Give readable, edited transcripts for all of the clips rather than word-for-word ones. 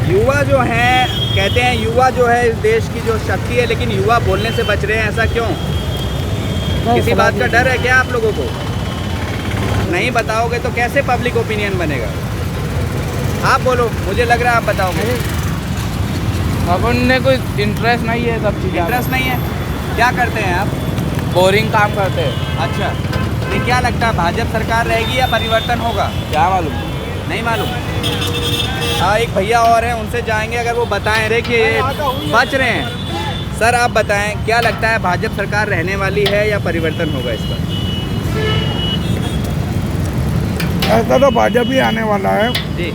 युवा जो हैं, कहते हैं युवा जो है इस देश की जो शक्ति है, लेकिन युवा बोलने से बच रहे हैं, ऐसा क्यों? किसी बात का डर है क्या आप लोगों को? नहीं बताओगे तो कैसे पब्लिक ओपिनियन बनेगा? आप बोलो, मुझे लग रहा है आप बताओगे। अपन ने कोई इंटरेस्ट नहीं है सब चीज़। इंटरेस्ट नहीं है? क्या करते हैं आप? बोरिंग काम करते हैं। अच्छा, ये क्या लगता है, भाजपा सरकार रहेगी या परिवर्तन होगा? क्या मालूम? नहीं मालूम। हाँ, एक भैया और हैं, उनसे जाएंगे, अगर वो बताएं। देखिए बच रहे हैं। सर आप बताएं, क्या लगता है भाजपा सरकार रहने वाली है या परिवर्तन होगा इस पर? ऐसा तो भाजपा ही आने वाला है। जी।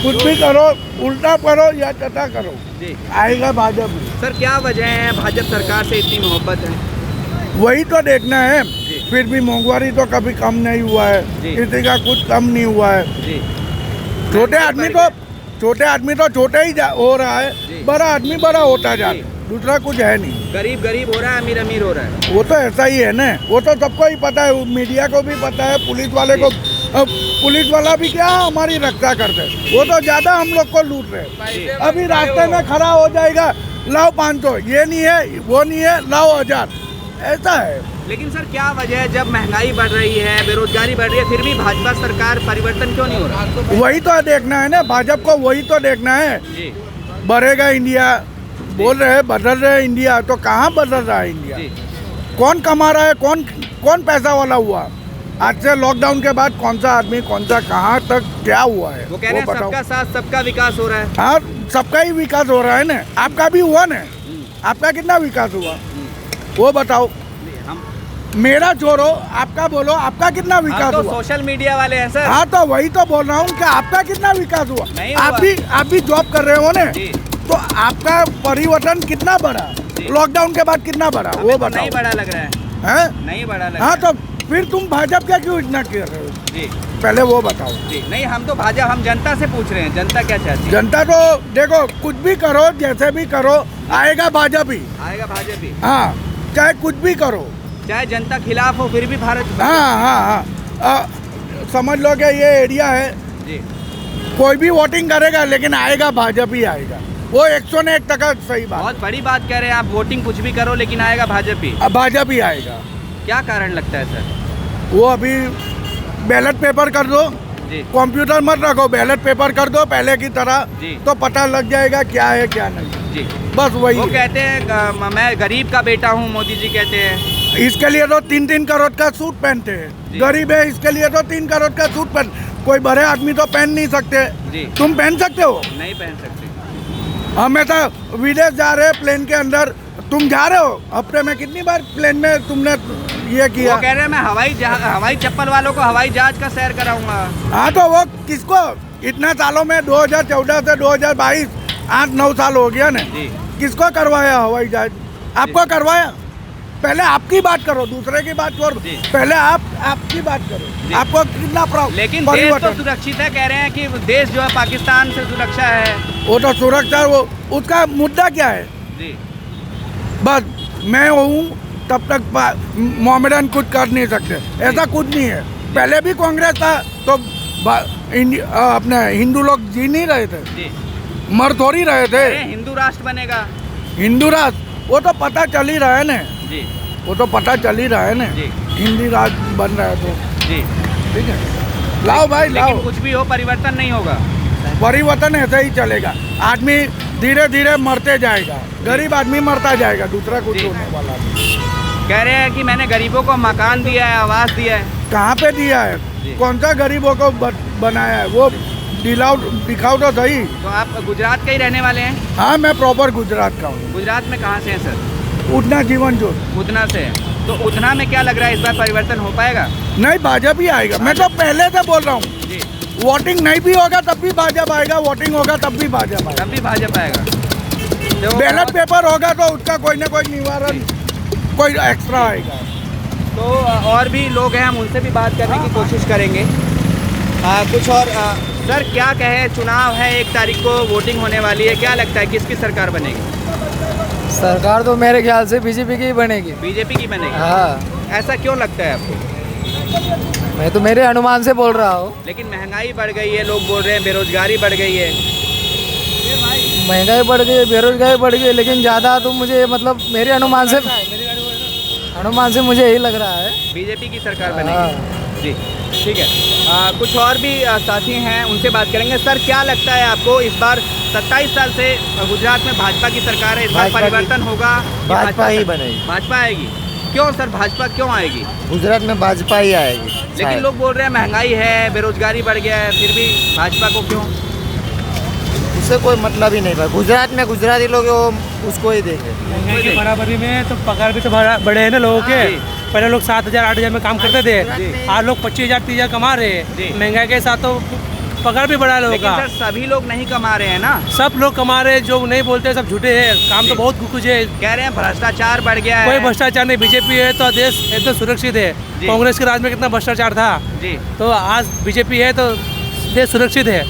कुछ भी करो, उल्टा करो या चटा करो, जी आएगा भाजपा। सर क्या वजह है भाजपा सरकार से इतनी मोहब्बत है? वही तो देखना है। फिर भी महंगाई तो कभी कम नहीं हुआ है, किसी का कुछ कम नहीं हुआ है। जी। छोटे आदमी तो छोटे ही हो रहा है, बड़ा आदमी बड़ा होता जा रहा है, दूसरा कुछ है नहीं। गरीब गरीब हो रहा है, अमीर अमीर हो रहा है। वो तो ऐसा ही है ना, वो तो सबको ही पता है, मीडिया को भी पता है, पुलिस वाले को। पुलिस वाला भी क्या हमारी रक्षा करते हैं, वो तो ज्यादा हम लोग को लूट रहे हैं। अभी रास्ते में खड़ा हो जाएगा, लाओ 500, ये नहीं है वो नहीं है, लाओ 1000, ऐसा है। लेकिन सर क्या वजह है, जब महंगाई बढ़ रही है, बेरोजगारी बढ़ रही है, फिर भी भाजपा सरकार परिवर्तन क्यों नहीं हो रहा? वही तो देखना है ना, भाजपा को वही तो देखना है। जी। बढ़ेगा इंडिया, बोल रहे हैं बदल रहे हैं इंडिया, तो कहाँ बदल रहा है इंडिया? कौन कमा रहा है, कौन पैसा वाला हुआ? आज से लॉकडाउन के बाद कौन सा आदमी, कौन सा कहाँ तक क्या हुआ है? वो कह रहे हैं सबका साथ सबका विकास हो रहा है। हाँ, सबका ही विकास हो रहा है ना, आपका भी हुआ ना। आपका कितना विकास हुआ वो बताओ। मेरा छोड़ो, आपका बोलो, आपका कितना विकास तो हुआ? सोशल मीडिया वाले हैं सर। हाँ, तो वही तो बोल रहा हूँ कि आपका कितना विकास हुआ? नहीं आप भी जॉब कर रहे हो ना, तो आपका परिवर्तन कितना बढ़ा? लॉकडाउन के बाद कितना बढ़ा वो बताओ। नहीं बढ़ा लग रहा है, नहीं बढ़ा लग हाँ, रहा है। तो फिर तुम भाजपा क्या क्यों इतना कर रहे हो? जी पहले वो बताओ। जी नहीं, हम तो भाजपा, हम जनता से पूछ रहे हैं, जनता क्या चाहती है? जनता तो देखो, कुछ भी करो, जैसे भी करो, आएगा भाजपा ही। आएगा भाजपा ही। हाँ, चाहे कुछ भी करो, चाहे जनता खिलाफ हो, फिर भी भारत। हाँ, समझ लो कि ये एरिया है, जी। कोई भी वोटिंग करेगा, लेकिन आएगा भाजपा ही आएगा। वो 101% सही बात। बहुत बड़ी बात कह रहे हैं आप, वोटिंग कुछ भी करो लेकिन आएगा भाजपा ही। अब भाजपा ही आएगा। क्या कारण लगता है सर? वो अभी बैलेट पेपर कर दो, कंप्यूटर मत रखो, बैलेट पेपर कर दो पहले की तरह, तो पता लग जाएगा क्या है क्या नहीं। जी बस वही। वो कहते हैं मैं गरीब का बेटा हूँ, मोदी जी कहते हैं। इसके लिए तो 3-3 करोड़ का सूट पहनते हैं। गरीब है इसके लिए तो 3 करोड़ का सूट पहन, कोई बड़े आदमी तो पहन नहीं सकते। तुम पहन सकते हो? नहीं पहन सकते। हमें तो विदेश जा रहे प्लेन के अंदर, तुम जा रहे हो? हफ्ते में कितनी बार प्लेन में तुमने ये किया? वो कह रहे हैं मैं हवाई चप्पल वालों को हवाई जहाज का सैर कराऊंगा। हाँ, तो वो किसको? इतना सालों में 2014 से 2022 8-9 साल हो गया ना, किसको करवाया हवाई जहाज? आपको करवाया? पहले आपकी बात करो, दूसरे की बात करो, पहले आपकी बात करो। आपको कितना प्रॉब्लम? लेकिन देश तो सुरक्षित है, कह रहे हैं कि देश जो है पाकिस्तान से सुरक्षा है। वो तो सुरक्षा, वो उसका मुद्दा क्या है? जी। बस मैं हूँ तब तक मोहम्मदन कुछ कर नहीं सकते, ऐसा कुछ नहीं है। पहले भी कांग्रेस था तो अपने हिंदू लोग जी नहीं रहे थे, मर थोड़ी रहे थे। हिंदू राष्ट्र बनेगा। हिंदू राष्ट्र वो तो पता चल ही रहा है ना, वो तो पता चल ही रहा है ना, हिंदी राष्ट्र बन रहा है तो। जी ठीक है, लाओ भाई लाओ। कुछ भी हो, परिवर्तन नहीं होगा। परिवर्तन ऐसा ही चलेगा, आदमी धीरे धीरे मरते जाएगा, गरीब आदमी मरता जाएगा, दूसरा कुछ होने वाला नहीं। कह रहे हैं कि मैंने गरीबों को मकान दिया है, आवास दिया है। कहाँ पे दिया है? कौन सा गरीबों को बनाया है? वो दिखाओ तो सही। तो आप गुजरात के ही रहने वाले हैं? हाँ, मैं प्रॉपर गुजरात का हूँ। गुजरात में कहाँ से हैं सर? उधना जीवन ज्योति। उधना से। तो उधना में क्या लग रहा है, इस बार परिवर्तन हो पाएगा? नहीं, भाजपा ही आएगा। मैं तो पहले से बोल रहा हूँ, वोटिंग नहीं भी होगा तब भी भाजपा आएगा, वोटिंग होगा तब भी भाजपा आएगा। तब भी भाजपा आएगा। तो बैलेट पेपर होगा तो उसका कोई ना कोई निवारण, कोई एक्स्ट्रा आएगा। तो और भी लोग हैं, हम उनसे भी बात करने की कोशिश करेंगे। कुछ और सर क्या कहे, चुनाव है 1 तारीख को, वोटिंग होने वाली है, क्या लगता है किसकी सरकार बनेगी? सरकार तो मेरे ख्याल से बीजेपी की ही बनेगी। बीजेपी की बनेगी? हाँ। ऐसा क्यों लगता है आपको? मैं तो मेरे अनुमान से बोल रहा हूँ। लेकिन महंगाई बढ़ गई है, लोग बोल रहे हैं बेरोजगारी बढ़ गई है। महंगाई बढ़ गई, बेरोजगारी बढ़ गई, लेकिन ज़्यादा तो मुझे मतलब मेरे अनुमान से मुझे यही लग रहा है। बीजेपी की सरकार बनेगी। जी ठीक है। कुछ और भी साथी हैं, उनसे बात करेंगे। सर क्या लगता है आपको, इस बार 27 साल से गुजरात में भाजपा की सरकार है, इस बार परिवर्तन होगा? भाजपा ही बनेगी। भाजपा आएगी? क्यों सर, भाजपा क्यों आएगी? गुजरात में भाजपा ही आएगी। लेकिन लोग बोल रहे हैं महंगाई है, बेरोजगारी बढ़ गया है, फिर भी भाजपा को क्यों? उससे कोई मतलब ही नहीं था। गुजरात में गुजराती लोग वो उसको ही देंगे। महंगाई की बराबरी में तो पगार भी तो बड़े हैं ना लोगों के। पहले लोग 7,000 8,000 में काम करते थे, आज लोग 25,000 30,000 कमा रहे हैं। महंगाई के साथ तो पगार भी बढ़ा लोगों का। सर सभी लोग नहीं कमा रहे हैं ना। सब लोग कमा रहे हैं, जो नहीं बोलते सब झूठे हैं। काम तो बहुत कुछ है। कह रहे हैं भ्रष्टाचार बढ़ गया है। कोई भ्रष्टाचार नहीं, बीजेपी है तो देश एकदम सुरक्षित है। कांग्रेस के राज में कितना भ्रष्टाचार था, तो आज बीजेपी है तो देश सुरक्षित है।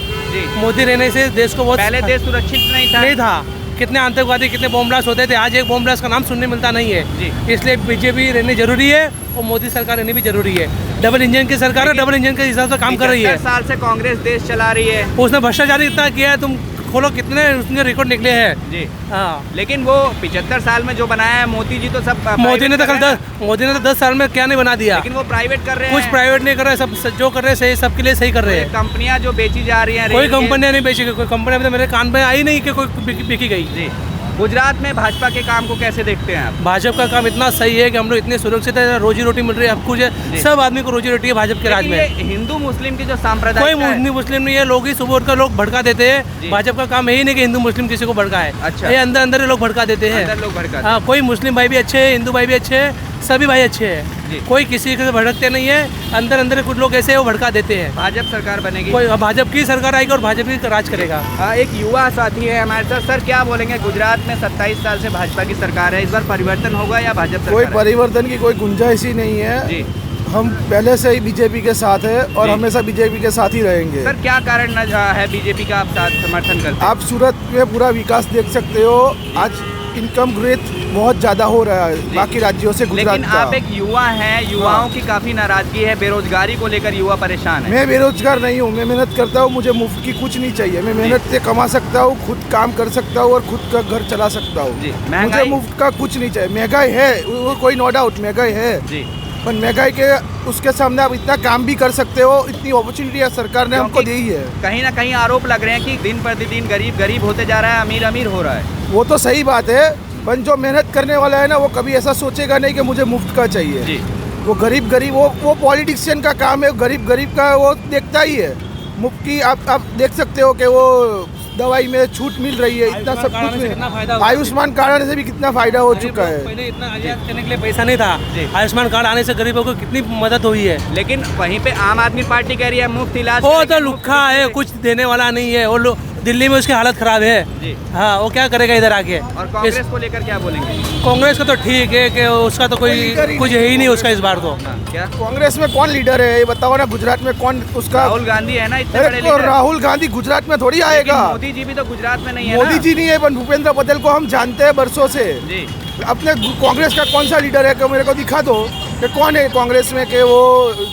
मोदी रहने से देश को बहुत, पहले देश सुरक्षित नहीं था। कितने आतंकवादी, कितने बॉम्ब ब्लास्ट होते थे, आज एक बॉम्ब ब्लास्ट का नाम सुनने मिलता नहीं है। इसलिए बीजेपी रहनी जरूरी है और मोदी सरकार रहनी भी जरूरी है। डबल इंजन की सरकार है, डबल इंजन के हिसाब से काम कर रही है। 75 साल से कांग्रेस देश चला रही है। उसने भ्रष्टाचार इतना किया है, तुम खोलो कितने उसके रिकॉर्ड निकले हैं। जी हाँ, लेकिन वो 75 साल में जो बनाया है मोदी जी, तो सब मोदी ने तो 10 साल में क्या नहीं बना दिया। लेकिन वो प्राइवेट कर रहे हैं। कुछ प्राइवेट नहीं कर रहे, सब जो कर रहे हैं सही, सबके लिए सही कर रहे हैं। कंपनियां जो बेची जा रही हैं, कोई कंपनियां नहीं बेची, कोई कंपनी अभी तो मेरे कान में आई नहीं कि कोई बिकी गई। जी गुजरात में भाजपा के काम को कैसे देखते हैं आप? भाजपा का काम इतना सही है कि हम लोग इतने सुरक्षित है, रोजी रोटी मिल रही है, अब कुछ है, सब आदमी को रोजी रोटी है भाजपा के राज में। हिंदू मुस्लिम की जो सांप्रदायिक, कोई हिंदू मुस्लिम नहीं है, लोग ही सुबह उठकर लोग भड़का देते हैं। भाजपा का काम यही नहीं कि हिंदू मुस्लिम किसी को भड़काए। अच्छा। ये अंदर अंदर लोग भड़का देते हैं। लोग भड़का। हाँ, कोई मुस्लिम भाई भी अच्छे है, हिंदू भाई भी अच्छे है, सभी भाई अच्छे हैं। कोई किसी को भड़कते नहीं है। अंदर अंदर कुछ लोग ऐसे वो भड़का देते हैं। भाजपा सरकार बनेगी, कोई भाजपा की सरकार आएगी और भाजपा की राज करेगा। एक युवा साथी है हमारे साथ। सर क्या बोलेंगे, गुजरात में 27 साल से भाजपा की सरकार है, इस बार परिवर्तन होगा या भाजपा कोई सरकार? परिवर्तन की कोई गुंजाइश ही नहीं है। जी हम पहले से ही बीजेपी के साथ है और हमेशा बीजेपी के साथ ही रहेंगे। सर क्या कारण है बीजेपी का आप साथ समर्थन करते हैं? आप सूरत में पूरा विकास देख सकते हो। आज इनकम ग्रोथ बहुत ज़्यादा हो रहा है बाकी राज्यों से गुजरात लेकिन का। आप एक युवा हैं, युवाओं की काफ़ी नाराजगी है, बेरोजगारी को लेकर युवा परेशान है। मैं बेरोजगार नहीं हूँ, मैं मेहनत करता हूँ, मुझे मुफ्त की कुछ नहीं चाहिए। मैं मेहनत से कमा सकता हूँ, खुद काम कर सकता हूँ और खुद का घर चला सकता हूँ। मुझे मुफ्त का कुछ नहीं चाहिए। महंगाई है, वो कोई नो डाउट महंगाई है, पर महंगाई के उसके सामने आप इतना काम भी कर सकते हो, इतनी अपॉर्चुनिटी सरकार ने हमको दी है। कहीं ना कहीं आरोप लग रहे हैं कि दिन प्रतिदिन गरीब गरीब होते जा रहा है, अमीर अमीर हो रहा है। वो तो सही बात है, पर जो मेहनत करने वाला है ना, वो कभी ऐसा सोचेगा नहीं कि मुझे मुफ्त का चाहिए। वो गरीब वो पॉलिटिशियन का काम है, गरीब का वो देखता ही है। मुफ्त की आप देख सकते हो कि वो दवाई में छूट मिल रही है, इतना सब कुछ में। आयुष्मान कार्ड से भी कितना फायदा हो चुका है। पहले इतना इलाज करने के लिए पैसा नहीं था, आयुष्मान कार्ड आने से गरीबों को कितनी मदद हुई है। लेकिन वहीं पे आम आदमी पार्टी कह रही है मुफ्त इलाज। वो तो लुक्खा है, कुछ देने वाला नहीं है। वो दिल्ली में उसकी हालत खराब है। हाँ, वो क्या करेगा इधर आके। और कांग्रेस को लेकर क्या बोलेंगे? कांग्रेस का तो ठीक है कि उसका तो कोई कुछ है ही नहीं उसका इस बार तो। क्या कांग्रेस में कौन लीडर है ये बताओ ना? गुजरात में कौन उसका? राहुल गांधी है ना, इतने बड़े लीडर। राहुल गांधी गुजरात में थोड़ी आएगा। मोदी जी भी तो गुजरात में नहीं है। मोदी जी नहीं है, पर भूपेंद्र पटेल को हम जानते हैं बरसों से। अपने कांग्रेस का कौन सा लीडर है कि मेरे को दिखा दो कि कौन है कांग्रेस में कि वो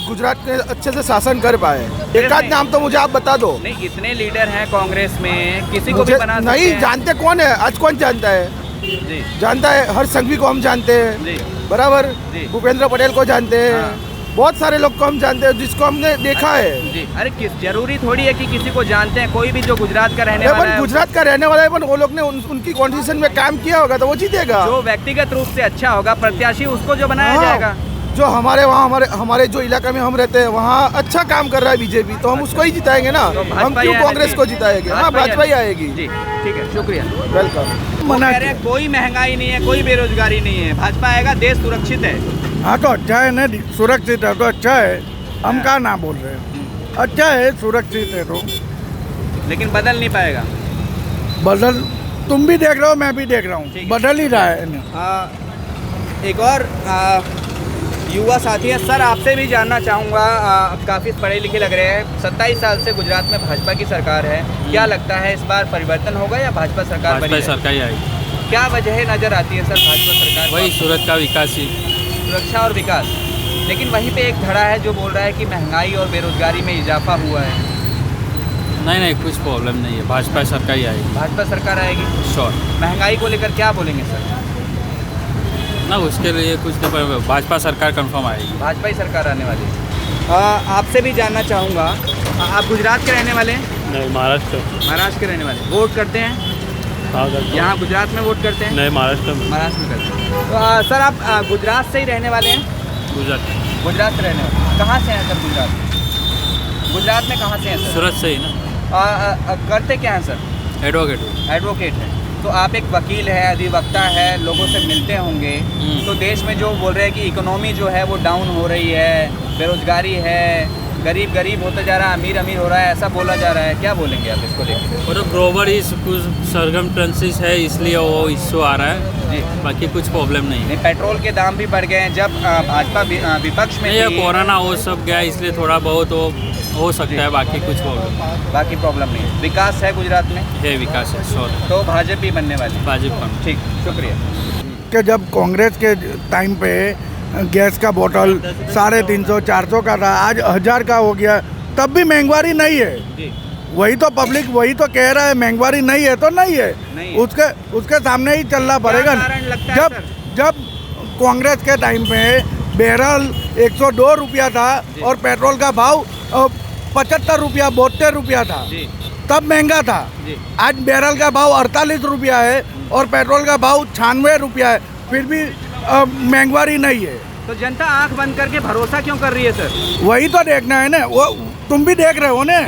गुजरात में अच्छे से शासन कर पाए। एक आध नाम तो मुझे आप बता दो। नहीं, इतने लीडर हैं कांग्रेस में, किसी को भी बना सकते नहीं हैं। जानते कौन है? आज कौन जानता है? जानता है, हर संघवी को हम जानते हैं, बराबर। भूपेंद्र पटेल को जानते हैं, बहुत सारे लोग को हम जानते हैं जिसको हमने देखा है। अरे जरूरी थोड़ी है कि किसी को जानते हैं, कोई भी जो गुजरात का रहने वाला है। गुजरात का रहने वाला है, पर वो लोग ने उनकी कॉन्स्टिट्यूशन में काम किया होगा तो वो जीतेगा। जो व्यक्तिगत रूप से अच्छा होगा प्रत्याशी, उसको जो बनाया जाएगा। जो हमारे वहाँ हमारे जो इलाका में हम रहते हैं वहाँ अच्छा काम कर रहा है बीजेपी, तो हम उसको ही जिताएंगे ना। हम क्यों कांग्रेस को जिताएंगे? हाँ, भाजपा ही आएगी। जी ठीक है, शुक्रिया, वेलकम। कह रहे हैं कोई महंगाई नहीं है, कोई बेरोजगारी नहीं है, भाजपा आएगा, देश सुरक्षित है। हाँ तो अच्छा है ना, सुरक्षित है तो अच्छा है। हम क्या ना बोल रहे हैं, अच्छा है, सुरक्षित है तो। लेकिन बदल नहीं पाएगा। बदल तुम भी देख रहे हो, मैं भी देख रहा हूँ, बदल ही रहा है। एक और युवा साथी है। सर आपसे भी जानना चाहूँगा, आप काफ़ी पढ़े लिखे लग रहे हैं, 27 साल से गुजरात में भाजपा की सरकार है, क्या लगता है इस बार परिवर्तन होगा या भाजपा सरकार बनेगी? भाजपा सरकार ही आएगी। क्या वजह नज़र आती है सर भाजपा सरकार? वही सूरत का विकास ही, सुरक्षा और विकास। लेकिन वहीं पे एक धड़ा है जो बोल रहा है कि महंगाई और बेरोजगारी में इजाफा हुआ है। नहीं नहीं कुछ प्रॉब्लम नहीं है, भाजपा सरकार ही आएगी। भाजपा सरकार आएगी। श्योर। महंगाई को लेकर क्या बोलेंगे सर? ना उसके लिए कुछ नहीं, पर भाजपा सरकार कंफर्म आएगी। भाजपा ही सरकार आने वाली है। आपसे भी जानना चाहूँगा, आप गुजरात के रहने वाले हैं? नहीं, महाराष्ट्र। महाराष्ट्र के रहने वाले। वोट करते हैं यहाँ गुजरात में? वोट करते हैं? नहीं, महाराष्ट्र में। महाराष्ट्र में करते हैं। तो सर आप गुजरात से ही रहने वाले हैं? गुजरात। गुजरात से रहने वाले। कहाँ से हैं सर गुजरात में? गुजरात में कहाँ से हैं सर? सूरत से ही ना। करते क्या हैं सर? एडवोकेट। एडवोकेट हैं। तो आप एक वकील है, अधिवक्ता है, लोगों से मिलते होंगे। तो देश में जो बोल रहे हैं कि इकोनॉमी जो है वो डाउन हो रही है, बेरोजगारी है, गरीब गरीब होता जा रहा है, अमीर अमीर हो रहा है, ऐसा बोला जा रहा है, क्या बोलेंगे आप इसको लेकर? और ग्लोबल इस कुछ सरगमस्टेंसेस है, इसलिए वो इश्यू आ रहा है जी। बाकी कुछ प्रॉब्लम नहीं है। नहीं, पेट्रोल के दाम भी बढ़ गए हैं। जब भाजपा विपक्ष में ये थी, कोरोना वो सब गया, इसलिए थोड़ा बहुत वो हो सकता है, बाकी कुछ प्रॉब्लम बाकी प्रॉब्लम नहीं है। विकास है गुजरात में, है, विकास है। श्योर। तो भाजपा ही बनने वाली। भाजपा। ठीक, शुक्रिया। कि जब कांग्रेस के टाइम पे गैस का बोतल 350 400 का था, आज 1000 का हो गया, तब भी महंगाई नहीं है। जी। वही तो पब्लिक वही तो कह रहा है महंगाई नहीं है तो नहीं है, नहीं है। उसके सामने ही चलना पड़ेगा। क्या कारण लगता है सर? जब कांग्रेस के टाइम पे बैरल 102 रुपया था और पेट्रोल का भाव 75 रुपया 72 रुपया था, जी। तब महंगा था। जी। आज बैरल का भाव 48 रुपया है और पेट्रोल का भाव 96 रुपया है, फिर भी महंगाई नहीं है। तो जनता आंख बंद करके भरोसा क्यों कर रही है सर? वही तो देखना है ना, वो तुम भी देख रहे हो ना,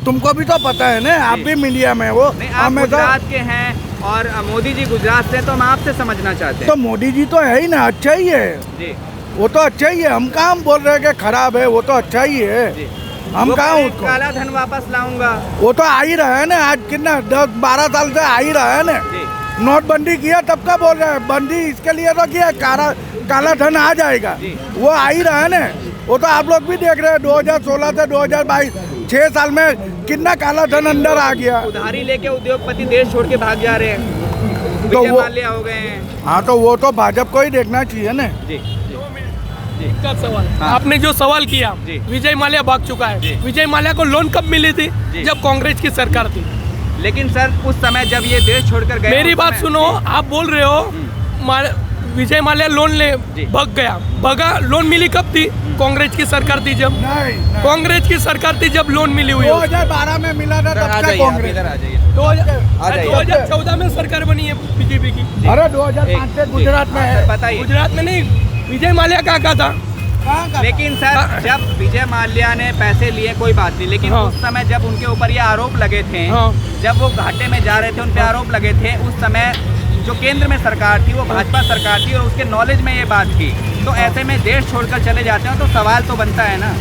तुमको भी तो पता है ना, आप भी मीडिया में हो। नहीं, आप गुजरात के हैं और मोदी जी गुजरात से, तो हम आपसे समझना चाहते हैं। तो मोदी जी तो है ही ना, अच्छा ही है जी। वो तो अच्छा ही है। हम कहाँ बोल रहे हैं कि खराब है, वो तो अच्छा ही है। जी। हम वो कहाँ कहे, उसको, काला धन वापस लाऊंगा। वो तो आ ही रहा है ना, आज कितना 10-12 साल से आ ही रहा है ना। जी। नोटबंदी किया तब का बोल रहे हैं, बंदी इसके लिए तो किया काला धन आ जाएगा, जी। वो आ ही रहा है ना। वो तो आप लोग भी देख रहे हैं 2016 से 2022 6 साल में कितना काला धन अंदर आ गया। उधारी लेके उद्योगपति देश छोड़ के भाग जा रहे हैं, तो विजय वो- माल्या हो गए हैं। हाँ, तो वो तो भाजपा को ही देखना चाहिए ना। जी। का सवाल हाँ। आपने जो सवाल किया, जी। विजय माल्या भाग चुका जी। है। विजय माल्या को लोन कब मिली थी? जी। जब कांग्रेस की सरकार थी। लेकिन सर उस समय जब ये देश छोड़कर गए, मेरी उस बात समय- सुनो, आप बोल रहे हो विजय माल्या लोन ले जी। भाग गया, भगा। लोन मिली कब थी? कांग्रेस की सरकार थी जब। नहीं, कांग्रेस की सरकार थी जब लोन मिली हुई है। 2012 में मिला था सर, आ तब का जाइए, आप कांग्रेस। इधर आ जाइए। आ जाइए। 2014 में सरकार बनी है बीजेपी की। अरे 2005 से गुजरात में है। बताइए। गुजरात में नहीं, विजय माल्या का था। कहाँ का? लेकिन सर जब विजय माल्या ने पैसे लिए कोई बात नहीं, लेकिन हाँ। उस समय जब उनके ऊपर ये आरोप लगे थे, हाँ। जब वो घाटे में जा रहे थे, उन पे आरोप लगे थे, उस समय जो केंद्र में सरकार थी वो भाजपा सरकार थी और उसके नॉलेज में ये बात थी, तो ऐसे में देश छोड़कर चले जाते हैं तो सवाल तो बनता है ना।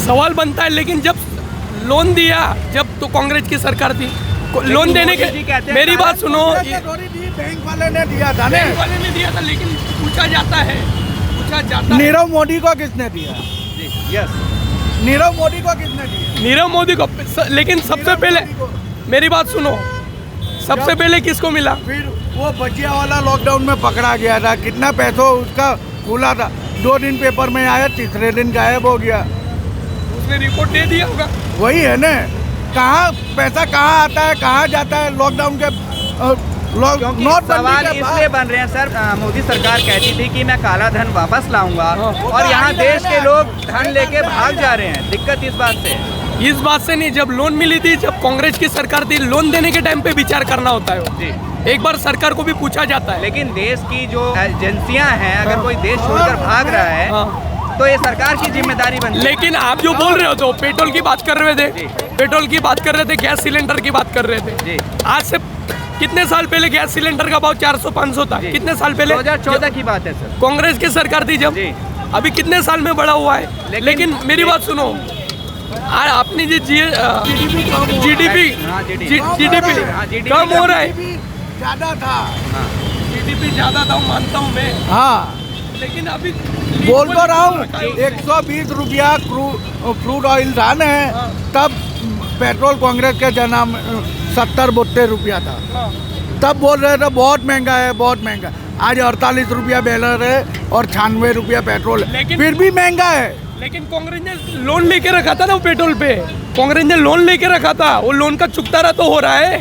सवाल बनता है, लेकिन जब लोन दिया जब तो कांग्रेस की सरकार थी, लोन देने मोदी जी के कहते हैं मेरी बात भारत सुनो, कांग्रेस ने थोड़ी दी, बैंक वाले ने दिया था बैंक ना। वाले ने दिया था, लेकिन पूछा जाता है नीरव मोदी को किसने दिया? यस। नीरव मोदी को किसने दिया? नीरव मोदी को। लेकिन सबसे पहले मेरी बात सुनो, सबसे पहले किसको मिला? फिर वो भजिया वाला लॉकडाउन में पकड़ा गया था, कितना पैसा उसका खुला था, 2 दिन पेपर में आया, तीसरे दिन गायब हो गया। उसने रिपोर्ट दे दिया होगा। वही है ना, कहाँ पैसा कहाँ आता है कहाँ जाता है लॉकडाउन के क्योंकि सवाल इसलिए बन रहे हैं सर, मोदी सरकार कहती थी कि मैं काला धन वापस लाऊंगा और यहाँ देश के लोग धन लेके भाग जा रहे हैं। दिक्कत इस बात से है। इस बात से नहीं, जब लोन मिली थी, जब कांग्रेस की सरकार थी, लोन देने के टाइम पे विचार करना होता है। जी। एक बार सरकार को भी पूछा जाता है। लेकिन देश की जो एजेंसियां हैं, अगर कोई देश छोड़कर भाग रहा है हाँ। तो ये सरकार की जिम्मेदारी बनती है। लेकिन आप जो बोल रहे हो, तो पेट्रोल की बात कर रहे थे, जी। पेट्रोल की बात कर रहे थे, गैस सिलेंडर की बात कर रहे थे। जी। आज से कितने साल पहले गैस सिलेंडर का भाव 400-500 था? जी। कितने साल पहले? 2014 की बात है सर। कांग्रेस की सरकार थी जब। जी। अभी कितने साल में बढ़ा हुआ है? लेकिन मेरी बात सुनो, अपनी जो जीडीपी हाँ, जीडीपी कम हो रहा है। ज्यादा था। जीडीपी ज्यादा था, मानता हूँ मैं, हाँ, लेकिन अभी बोल तो रहा हूँ 120 रुपया क्रूड ऑयल था ना, तब पेट्रोल कांग्रेस के जनाम 70-72 रुपया था। तब बोल रहे थे बहुत महंगा है, बहुत महंगा। आज 48 रुपया बैलर है और 96 रुपया पेट्रोल है, लेकिन- फिर भी महंगा है। लेकिन कांग्रेस ने लोन लेके रखा था ना वो पेट्रोल पे, कांग्रेस ने लोन लेके रखा था, वो लोन का चुकतारा तो हो रहा है।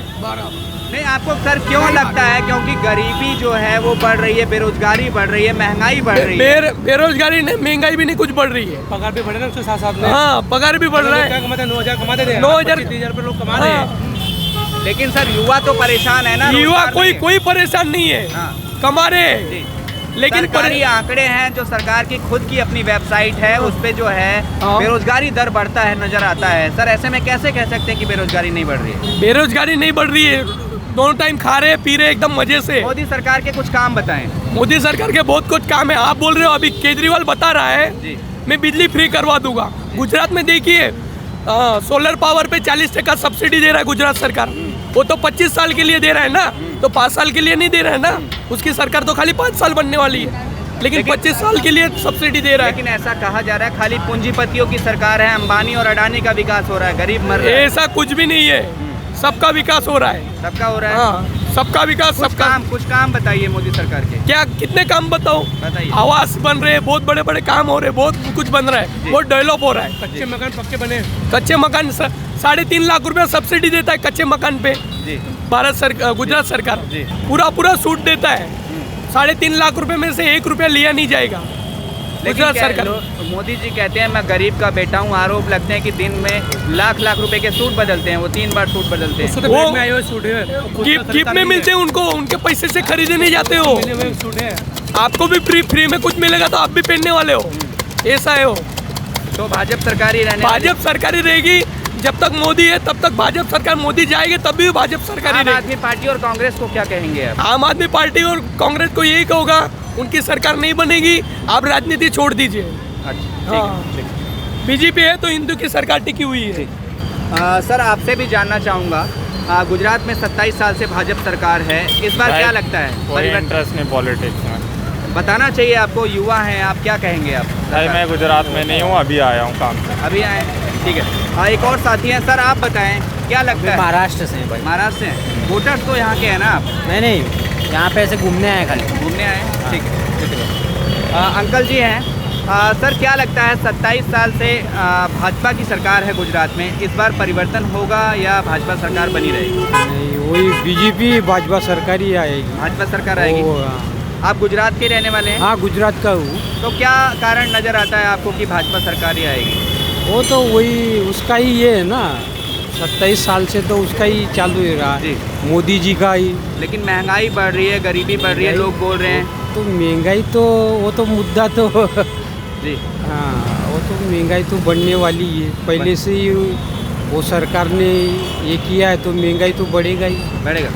नहीं आपको सर क्यों लगता है? क्योंकि गरीबी जो है वो बढ़ रही है, बेरोजगारी बढ़ रही है, महंगाई बढ़ रही है। बेरोजगारी नहीं, महंगाई भी नहीं, कुछ बढ़ रही है। पगार भी बढ़े ना उसके साथ साथ में। हाँ पगार भी बढ़ रहा है। 9,000 कमाते थे, 9,000 30,000 रुपये लोग कमा रहे हैं। लेकिन सर युवा तो परेशान है ना, युवा रोजगार नहीं है। कोई परेशान नहीं है, हाँ। कमा रहे हैं। जी। लेकिन सरकारी आंकड़े हैं जो सरकार की खुद की अपनी वेबसाइट है, उस पे जो है हाँ। बेरोजगारी दर बढ़ता है नजर आता है। सर ऐसे में कैसे कह सकते हैं कि बेरोजगारी नहीं बढ़ रही है? बेरोजगारी नहीं बढ़ रही है, दोनों टाइम खा रहे हैं, पी रहे हैं एकदम मजे से। मोदी सरकार के कुछ काम बताएं। मोदी सरकार के बहुत कुछ काम है। आप बोल रहे हो अभी केजरीवाल बता रहा है जी। मैं बिजली फ्री करवा दूंगा। गुजरात में देखिए सोलर पावर पे 40% सब्सिडी दे रहा है गुजरात सरकार। वो तो 25 साल के लिए दे रहा है ना, तो 5 साल के लिए नहीं दे रहा है ना। उसकी सरकार तो खाली 5 साल बनने वाली है, लेकिन 25 साल के लिए सब्सिडी दे रहा है। लेकिन ऐसा कहा जा रहा है खाली पूंजीपतियों की सरकार है, अंबानी और अडानी का विकास हो रहा है, गरीब मर रहा है। ऐसा कुछ भी नहीं है, सबका विकास हो रहा है। सबका हो रहा है। हाँ सबका विकास, सबका। कुछ काम बताइए मोदी सरकार के। क्या कितने काम बताओ? बताइए। आवास बन रहे हैं, बहुत बड़े बड़े काम हो रहे हैं, बहुत कुछ बन रहा है, बहुत डेवलप हो रहा है। कच्चे मकान पक्के बने। कच्चे मकान 3.5 लाख रुपया सब्सिडी देता है कच्चे मकान पे जी। गुजरात सरकार जी। पूरा छूट देता है। 3.5 लाख रुपए में से 1 रुपया लिया नहीं जाएगा लेकिन गुजरात क्या सरकार। मोदी जी कहते हैं मैं गरीब का बेटा हूँ, आरोप लगते हैं कि दिन में लाख रुपए के सूट बदलते हैं, वो 3 बार सूट बदलते हैं। उससे तो वो बैंक में आए हुए सूट है, गिफ्ट में मिलते हैं उनको, उनके पैसे से खरीदे नहीं जाते हो। मिले हुए सूट है। आपको भी फ्री में कुछ मिलेगा तो आप भी पहनने वाले हो, ऐसा है हो। तो भाजपा सरकार ही रहने वाली है। भाजपा सरकारी रहेगी जब तक मोदी है, तब तक भाजपा सरकार। मोदी जाएंगे तब भी भाजपा सरकारी आम रहेगी। आदमी पार्टी और कांग्रेस को क्या कहेंगे आप? आम आदमी पार्टी और कांग्रेस को यही कहूँगा, उनकी सरकार नहीं बनेगी, आप राजनीति छोड़ दीजिए। अच्छा हाँ। ठीक है। बीजेपी है तो हिंदू की सरकार टिकी हुई है। सर आपसे भी जानना चाहूँगा, गुजरात में 27 साल से भाजपा सरकार है, इस बार क्या लगता है कोई परिवर्तन? इंटरेस्ट नहीं पॉलिटिक्स में। बताना चाहिए आपको, युवा हैं आप, क्या कहेंगे आप? भाई मैं गुजरात में नहीं हूँ, अभी आया हूँ काम से। अभी आए, ठीक है। एक और साथी हैं, सर आप बताएं क्या लगता है? महाराष्ट्र से हैं भाई। महाराष्ट्र से हैं, वोटर्स तो यहाँ के हैं ना आप? नहीं यहाँ पे ऐसे घूमने आए खाली। घूमने आए हैं? ठीक है। अंकल जी हैं, सर क्या लगता है 27 साल से भाजपा की सरकार है गुजरात में, इस बार परिवर्तन होगा या भाजपा सरकार बनी रहेगी? नहीं वही बीजेपी भाजपा सरकार ही आएगी। भाजपा सरकार आएगी। आप गुजरात के रहने वाले हैं? हाँ गुजरात का हूँ। तो क्या कारण नज़र आता है आपको कि भाजपा सरकार ही आएगी? वो तो वही उसका ही ये है ना, 27 साल से तो उसका ही चालू ही रहा जी। मोदी जी का ही। लेकिन महंगाई बढ़ रही है, गरीबी बढ़ रही है, लोग बोल रहे हैं। तो महंगाई तो वो तो मुद्दा तो जी। हाँ वो तो महंगाई तो बढ़ने वाली है, पहले से ही वो सरकार ने ये किया है तो महंगाई तो बढ़ेगा ही। बढ़ेगा।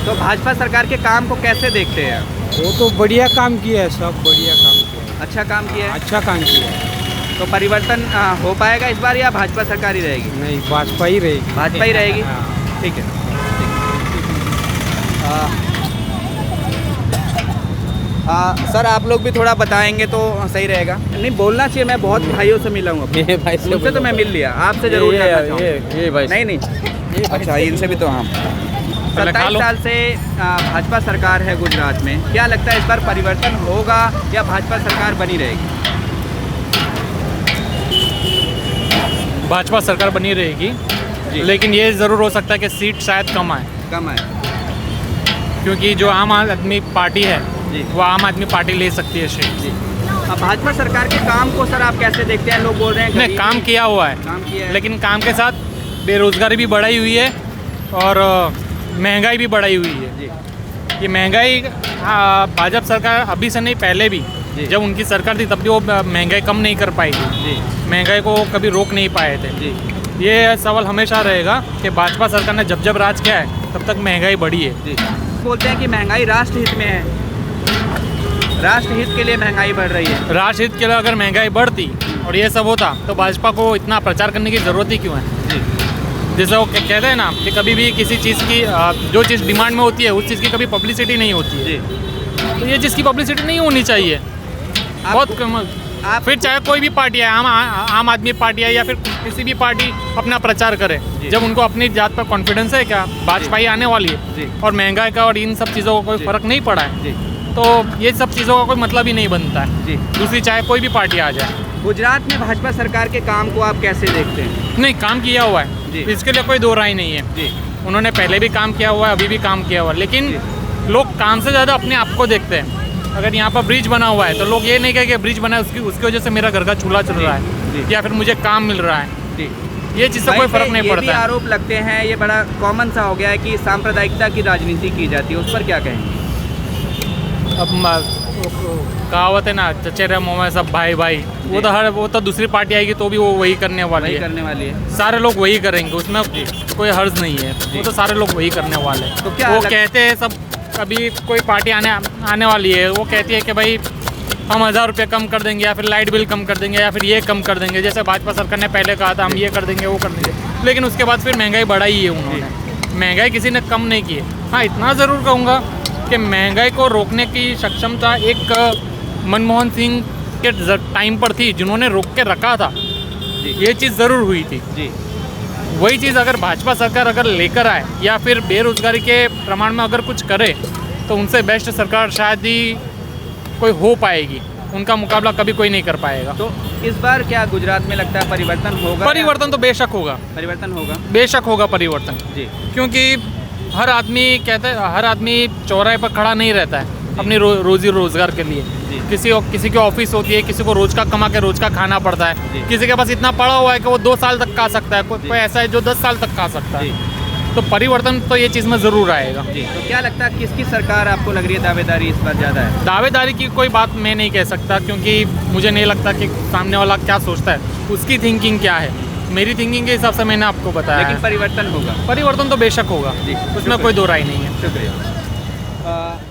तो भाजपा सरकार के काम को कैसे देखते हैं आप? वो तो बढ़िया काम किया है, सब बढ़िया काम किया है, अच्छा काम किया है। अच्छा काम किया है। तो परिवर्तन हो पाएगा इस बार या भाजपा सरकार ही रहेगी? नहीं भाजपा ही रहेगी। भाजपा ही रहेगी। हाँ। ठीक है। सर आप लोग भी थोड़ा बताएंगे तो सही रहेगा। नहीं बोलना चाहिए, मैं बहुत भाइयों से मिला हूँ अपने। ये भाई से उनसे तो मैं मिल लिया, आपसे जरूर जानना चाहूँगा। ये भाई नहीं नहीं, अच्छा इनसे भी तो हम 27 साल से भाजपा सरकार है गुजरात में, क्या लगता है इस बार परिवर्तन होगा या भाजपा सरकार बनी रहेगी? भाजपा सरकार बनी रहेगी, जी। लेकिन ये ज़रूर हो सकता है कि सीट शायद कम आए, कम है। क्योंकि जो आम आदमी पार्टी है जी। वो आम आदमी पार्टी ले सकती है सीट। जी। अब भाजपा सरकार के काम को सर आप कैसे देखते हैं? लोग बोल रहे हैं ने गरीबी- काम किया हुआ है, काम किया है। लेकिन काम के साथ बेरोजगारी भी बढ़ाई हुई है और महंगाई भी बढ़ाई हुई है। जी। ये महंगाई भाजपा सरकार अभी से नहीं, पहले भी जी। जब उनकी सरकार थी तब भी वो महंगाई कम नहीं कर पाई थी, जी। महंगाई को कभी रोक नहीं पाए थे। जी। ये सवाल हमेशा रहेगा कि भाजपा सरकार ने जब जब राज किया है तब तक महंगाई बढ़ी है। जी। बोलते हैं कि महंगाई राष्ट्रहित में है, राष्ट्रहित के लिए महंगाई बढ़ रही है। राष्ट्रहित के लिए अगर महंगाई बढ़ती और ये सब होता तो भाजपा को इतना प्रचार करने की ज़रूरत ही क्यों है? जी। जैसे वो कहते हैं ना कि कभी भी किसी चीज़ की जो चीज़ डिमांड में होती है उस चीज़ की कभी पब्लिसिटी नहीं होती है। जी। तो ये चीज़ की पब्लिसिटी नहीं होनी चाहिए। बहुत कम। आप फिर चाहे कोई भी पार्टी है, आम आदमी पार्टी है या फिर किसी भी पार्टी अपना प्रचार करे, जी। जब उनको अपनी जात पर कॉन्फिडेंस है क्या भाजपा ही आने वाली जी। है और महंगाई का और इन सब चीज़ों का कोई जी। फ़र्क नहीं पड़ा है, जी। तो ये सब चीज़ों का कोई मतलब ही नहीं बनता है। जी। दूसरी चाहे कोई भी पार्टी आ जाए, गुजरात में भाजपा सरकार के काम को आप कैसे देखते हैं? नहीं, काम किया हुआ जी। है, इसके लिए कोई दो राय नहीं है। जी उन्होंने पहले भी काम किया हुआ है, अभी भी काम किया हुआ है, लेकिन लोग काम से ज़्यादा अपने आप को देखते हैं। अगर यहाँ पर ब्रिज बना हुआ है तो लोग ये नहीं कहें कि ब्रिज बना है उसकी वजह से मेरा घर का चूल्हा चल रहा है या फिर मुझे काम मिल रहा है। जी ये चीज़ से कोई वहीं पे फर्क नहीं ये भी पड़ता है। आरोप लगते हैं, ये बड़ा कॉमन सा हो गया है कि सांप्रदायिकता की राजनीति की जाती है, उस पर क्या कहेंगे? अब कहावत है ना, चचेरे मुँह में सब भाई भाई, वो तो दूसरी पार्टी आएगी तो भी वो वही करने वाली वही है। करने वाली है। सारे लोग वही करेंगे, उसमें कोई हर्ज नहीं है, वो तो सारे लोग वही करने वाले हैं। तो क्या वो कहते हैं सब, अभी कोई पार्टी आने वाली है, वो कहती है कि भाई हम 1000 रुपये कम कर देंगे या फिर लाइट बिल कम कर देंगे या फिर ये कम कर देंगे, जैसे भाजपा सरकार ने पहले कहा था हम ये कर देंगे वो कर देंगे, लेकिन उसके बाद फिर महंगाई बढ़ाई है उन्होंने। महंगाई किसी ने कम नहीं की है। हाँ, इतना ज़रूर कहूँगा कि महंगाई को रोकने की सक्षमता एक मनमोहन सिंह के टाइम पर थी, जिन्होंने रोक के रखा था, ये चीज़ ज़रूर हुई थी। जी वही चीज़ अगर भाजपा सरकार अगर लेकर आए या फिर बेरोजगारी के प्रमाण में अगर कुछ करे तो उनसे बेस्ट सरकार शायद ही कोई हो पाएगी, उनका मुकाबला कभी कोई नहीं कर पाएगा। तो इस बार क्या गुजरात में लगता है परिवर्तन होगा? परिवर्तन तो बेशक होगा, परिवर्तन होगा। बेशक होगा परिवर्तन, जी क्योंकि हर आदमी कहते हैं, हर आदमी चौराहे पर खड़ा नहीं रहता है अपनी रोजी रोजगार के लिए। किसी की ऑफिस होती है, किसी को रोज का कमा के रोज का खाना पड़ता है, किसी के पास इतना पड़ा हुआ है कि वो 2 साल तक खा सकता है, कोई ऐसा है जो 10 साल तक खा सकता है। तो परिवर्तन तो ये चीज़ में ज़रूर आएगा। जी तो क्या लगता है किसकी सरकार आपको लग रही है दावेदारी इस बार ज़्यादा है? दावेदारी की कोई बात मैं नहीं कह सकता, क्योंकि मुझे नहीं लगता कि सामने वाला क्या सोचता है, उसकी थिंकिंग क्या है। मेरी थिंकिंग के हिसाब से मैंने आपको बताया लेकिन है। परिवर्तन होगा। परिवर्तन तो बेशक होगा, जी, उसमें कोई दो राय नहीं है। शुक्रिया।